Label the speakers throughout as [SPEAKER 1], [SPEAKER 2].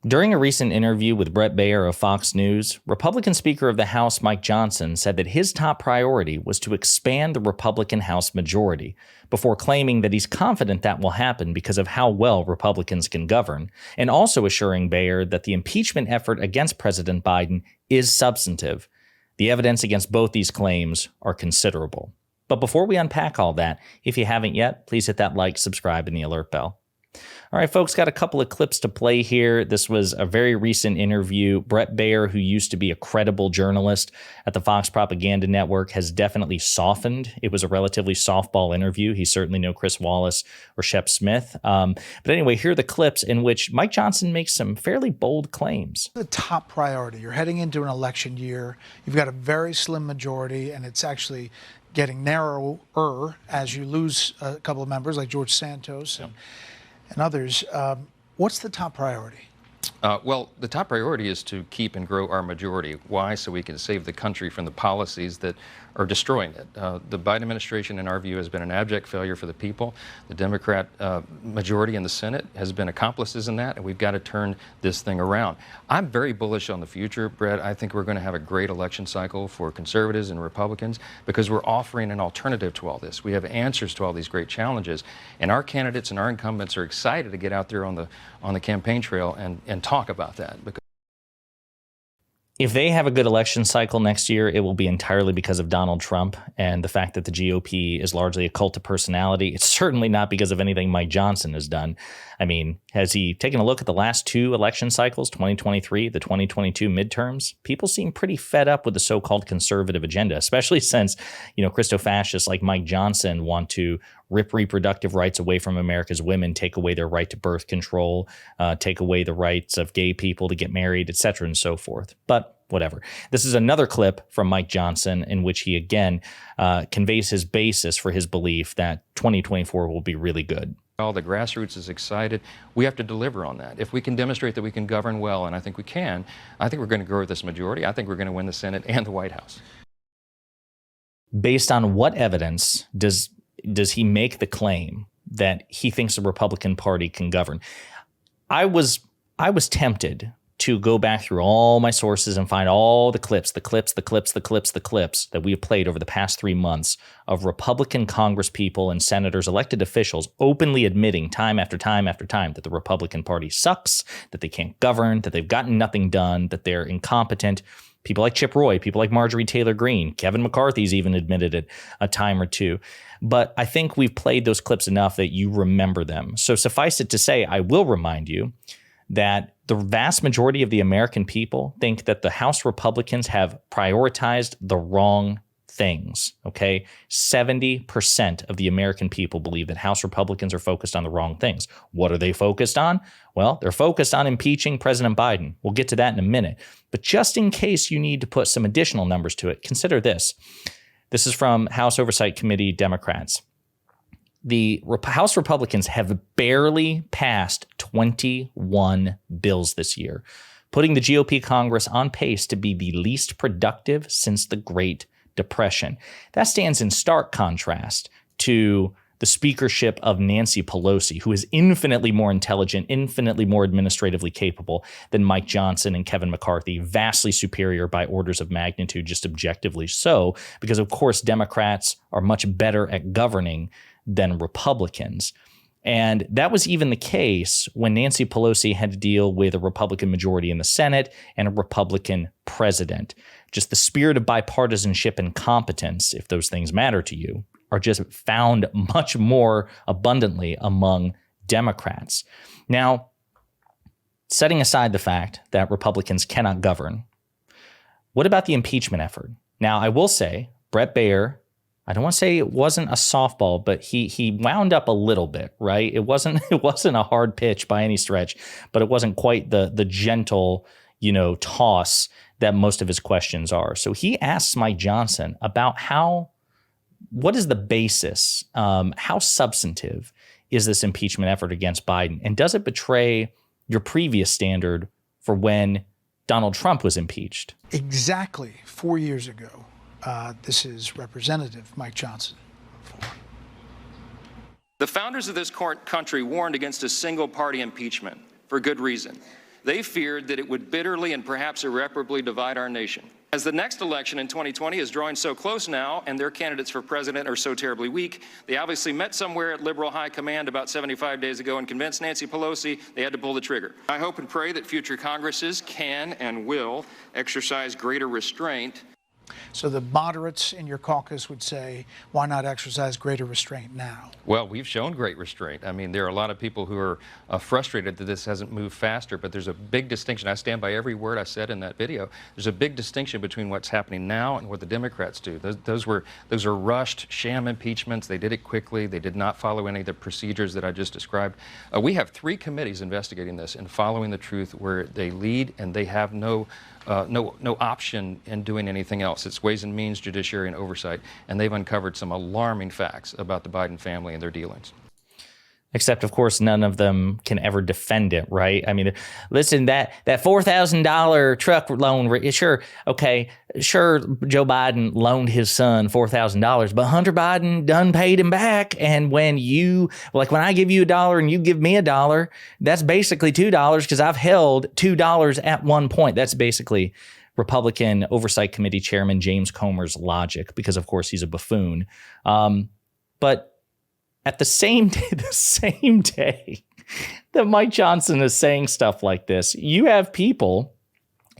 [SPEAKER 1] During a recent interview with Brett Baier of Fox News, Republican Speaker of the House Mike Johnson said that his top priority was to expand the Republican House majority, before claiming that he's confident that will happen because of how well Republicans can govern, and also assuring Baier that the impeachment effort against President Biden is substantive. The evidence against both these claims are considerable. But before we unpack all that, if you haven't yet, please hit that like, subscribe, and the alert bell. All right, folks, got a couple of clips to play here. This was a very recent interview. Brett Baier, who used to be a credible journalist at the Fox Propaganda Network, has definitely softened. It was a relatively softball interview. He's certainly no Chris Wallace or Shep Smith. But anyway, here are the clips in which Mike Johnson makes some fairly bold claims.
[SPEAKER 2] The top priority. You're heading into an election year. You've got a very slim majority, and it's actually getting narrower as you lose a couple of members like George Santos and others. What's the top priority?
[SPEAKER 3] Well, the top priority is to keep and grow our majority. Why? So we can save the country from the policies that are destroying it. The Biden administration, in our view, has been an abject failure for the people. The Democrat majority in the Senate has been accomplices in that, and we've got to turn this thing around. I'm very bullish on the future, Brett. I think we're going to have a great election cycle for conservatives and Republicans because we're offering an alternative to all this. We have answers to all these great challenges, and our candidates and our incumbents are excited to get out there on the campaign trail and talk about that.
[SPEAKER 1] If they have a good election cycle next year, it will be entirely because of Donald Trump and the fact that the GOP is largely a cult of personality. It's certainly not because of anything Mike Johnson has done. I mean, has he taken a look at the last two election cycles, 2023, the 2022 midterms? People seem pretty fed up with the so-called conservative agenda, especially since, Christo-fascists like Mike Johnson want to rip reproductive rights away from America's women, take away their right to birth control, take away the rights of gay people to get married, et cetera, and so forth. But whatever. This is another clip from Mike Johnson in which he again conveys his basis for his belief that 2024 will be really good.
[SPEAKER 3] All the grassroots is excited. We have to deliver on that. If we can demonstrate that we can govern well, and I think we can, I think we're going to grow this majority. I think we're going to win the Senate and the White House.
[SPEAKER 1] Based on what evidence does he make the claim that he thinks the Republican Party can govern? I was tempted to go back through all my sources and find all the clips that we have played over the past 3 months of Republican Congress people and senators, elected officials, openly admitting time after time after time that the Republican Party sucks, that they can't govern, that they've gotten nothing done, that they're incompetent. People like Chip Roy, people like Marjorie Taylor Greene, Kevin McCarthy's even admitted it a time or two. But I think we've played those clips enough that you remember them. So suffice it to say, I will remind you that the vast majority of the American people think that the House Republicans have prioritized the wrong things, okay? 70% of the American people believe that House Republicans are focused on the wrong things. What are they focused on? Well, they're focused on impeaching President Biden. We'll get to that in a minute. But just in case you need to put some additional numbers to it, consider this. This is from House Oversight Committee Democrats. The House Republicans have barely passed 21 bills this year, putting the GOP Congress on pace to be the least productive since the Great Depression. That stands in stark contrast to the speakership of Nancy Pelosi, who is infinitely more intelligent, infinitely more administratively capable than Mike Johnson and Kevin McCarthy, vastly superior by orders of magnitude, just objectively so, because of course Democrats are much better at governing than Republicans. And that was even the case when Nancy Pelosi had to deal with a Republican majority in the Senate and a Republican president. Just the spirit of bipartisanship and competence, if those things matter to you, are just found much more abundantly among Democrats. Now, setting aside the fact that Republicans cannot govern, what about the impeachment effort? Now, I will say, Brett Baier, I don't want to say it wasn't a softball, but he wound up a little bit, right? It wasn't a hard pitch by any stretch, but it wasn't quite the gentle, toss that most of his questions are. So he asks Mike Johnson about what is the basis, how substantive is this impeachment effort against Biden? And does it betray your previous standard for when Donald Trump was impeached?
[SPEAKER 2] Exactly 4 years ago. This is Representative Mike Johnson.
[SPEAKER 3] The founders of this country warned against a single-party impeachment for good reason. They feared that it would bitterly and perhaps irreparably divide our nation. As the next election in 2020 is drawing so close now and their candidates for president are so terribly weak, they obviously met somewhere at liberal high command about 75 days ago and convinced Nancy Pelosi they had to pull the trigger. I hope and pray that future Congresses can and will exercise greater restraint.
[SPEAKER 2] So the moderates in your caucus would say, why not exercise greater restraint now?
[SPEAKER 3] Well, we've shown great restraint. I mean, there are a lot of people who are frustrated that this hasn't moved faster, but there's a big distinction. I stand by every word I said in that video. There's a big distinction between what's happening now and what the Democrats do. Those were rushed, sham impeachments. They did it quickly. They did not follow any of the procedures that I just described. We have 3 committees investigating this and following the truth where they lead, and they have no option in doing anything else. It's Ways and Means, Judiciary, and Oversight, and they've uncovered some alarming facts about the Biden family and their dealings.
[SPEAKER 1] Except, of course, none of them can ever defend it, right? I mean, listen, that $4,000 truck loan, sure, okay, sure, Joe Biden loaned his son $4,000, but Hunter Biden done paid him back. And when when I give you $1 and you give me $1, that's basically $2 because I've held $2 at one point. That's basically Republican Oversight Committee Chairman James Comer's logic, because, of course, he's a buffoon. But at the same day that Mike Johnson is saying stuff like this, you have people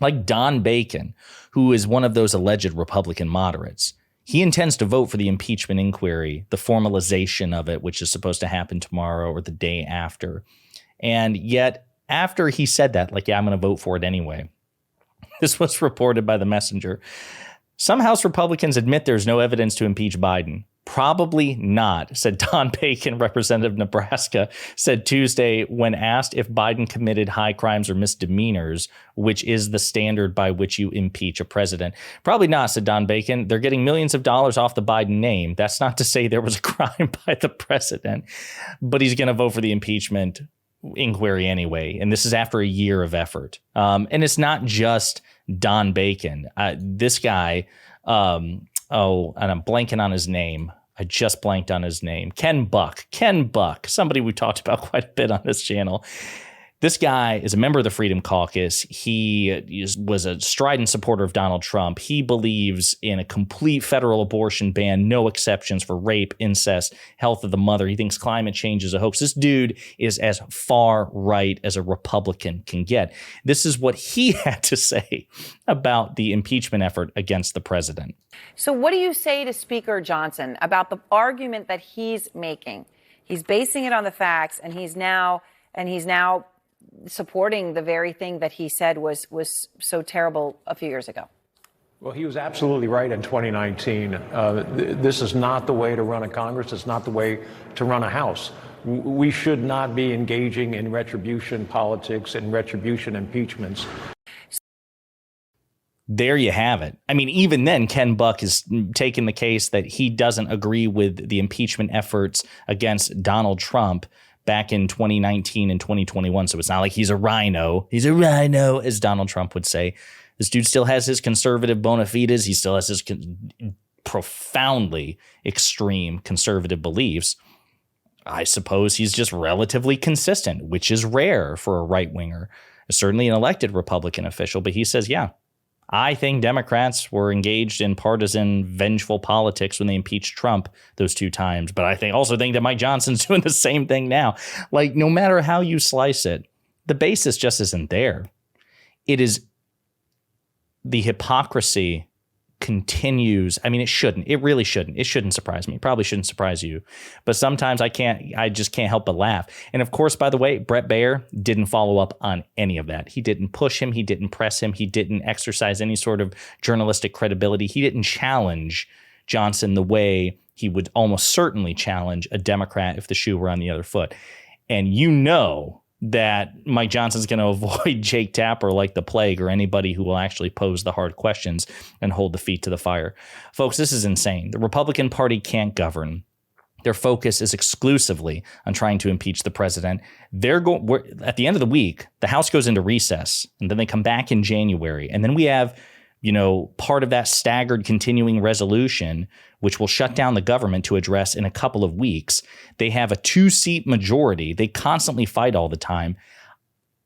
[SPEAKER 1] like Don Bacon, who is one of those alleged Republican moderates. He intends to vote for the impeachment inquiry, the formalization of it, which is supposed to happen tomorrow or the day after. And yet, after he said that, I'm going to vote for it anyway. This was reported by The Messenger. Some House Republicans admit there's no evidence to impeach Biden. Probably not, said Don Bacon, representative of Nebraska, said Tuesday when asked if Biden committed high crimes or misdemeanors, which is the standard by which you impeach a president. Probably not, said Don Bacon. They're getting millions of dollars off the Biden name. That's not to say there was a crime by the president, but he's going to vote for the impeachment inquiry anyway. And this is after a year of effort. And it's not just Don Bacon. This guy, and I'm blanking on his name. I just blanked on his name. Ken Buck, somebody we talked about quite a bit on this channel. This guy is a member of the Freedom Caucus. He was a strident supporter of Donald Trump. He believes in a complete federal abortion ban, no exceptions for rape, incest, health of the mother. He thinks climate change is a hoax. This dude is as far right as a Republican can get. This is what he had to say about the impeachment effort against the president.
[SPEAKER 4] So what do you say to Speaker Johnson about the argument that he's making? He's basing it on the facts, and he's now supporting the very thing that he said was so terrible a few years ago.
[SPEAKER 5] Well, he was absolutely right in 2019. This is not the way to run a Congress. It's not the way to run a House. We should not be engaging in retribution politics and retribution impeachments.
[SPEAKER 1] There you have it. I mean, even then, Ken Buck is taking the case that he doesn't agree with the impeachment efforts against Donald Trump back in 2019 and 2021. So it's not like he's a rhino. He's a rhino, as Donald Trump would say. This dude still has his conservative bona fides. He still has his profoundly extreme conservative beliefs. I suppose he's just relatively consistent, which is rare for a right-winger, certainly an elected Republican official. But he says, yeah, I think Democrats were engaged in partisan, vengeful politics when they impeached Trump those 2 times. But I also think that Mike Johnson's doing the same thing now. No matter how you slice it, the basis just isn't there. It is the hypocrisy continues. I mean, it shouldn't. It really shouldn't. It shouldn't surprise me. It probably shouldn't surprise you. But sometimes I just can't help but laugh. And of course, by the way, Brett Baier didn't follow up on any of that. He didn't push him. He didn't press him. He didn't exercise any sort of journalistic credibility. He didn't challenge Johnson the way he would almost certainly challenge a Democrat if the shoe were on the other foot. And you know that Mike Johnson's going to avoid Jake Tapper like the plague, or anybody who will actually pose the hard questions and hold the feet to the fire. Folks, this is insane. The Republican Party can't govern. Their focus is exclusively on trying to impeach the president. At the end of the week, the House goes into recess, and then they come back in January. And then we have, part of that staggered continuing resolution, which will shut down the government to address in a couple of weeks. They have a 2-seat majority. They constantly fight all the time.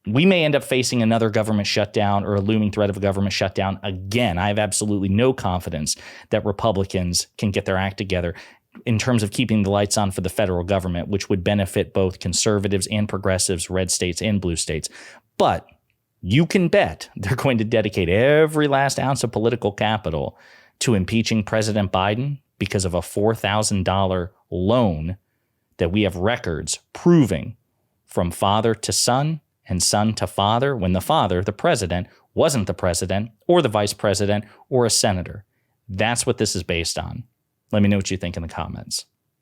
[SPEAKER 1] we may end up facing another government shutdown or a looming threat of a government shutdown again. I have absolutely no confidence that Republicans can get their act together in terms of keeping the lights on for the federal government, which would benefit both conservatives and progressives, red states and blue states. But you can bet they're going to dedicate every last ounce of political capital to impeaching President Biden because of a $4,000 loan that we have records proving from father to son and son to father, when the father, the president, wasn't the president or the vice president or a senator. That's what this is based on. Let me know what you think in the comments.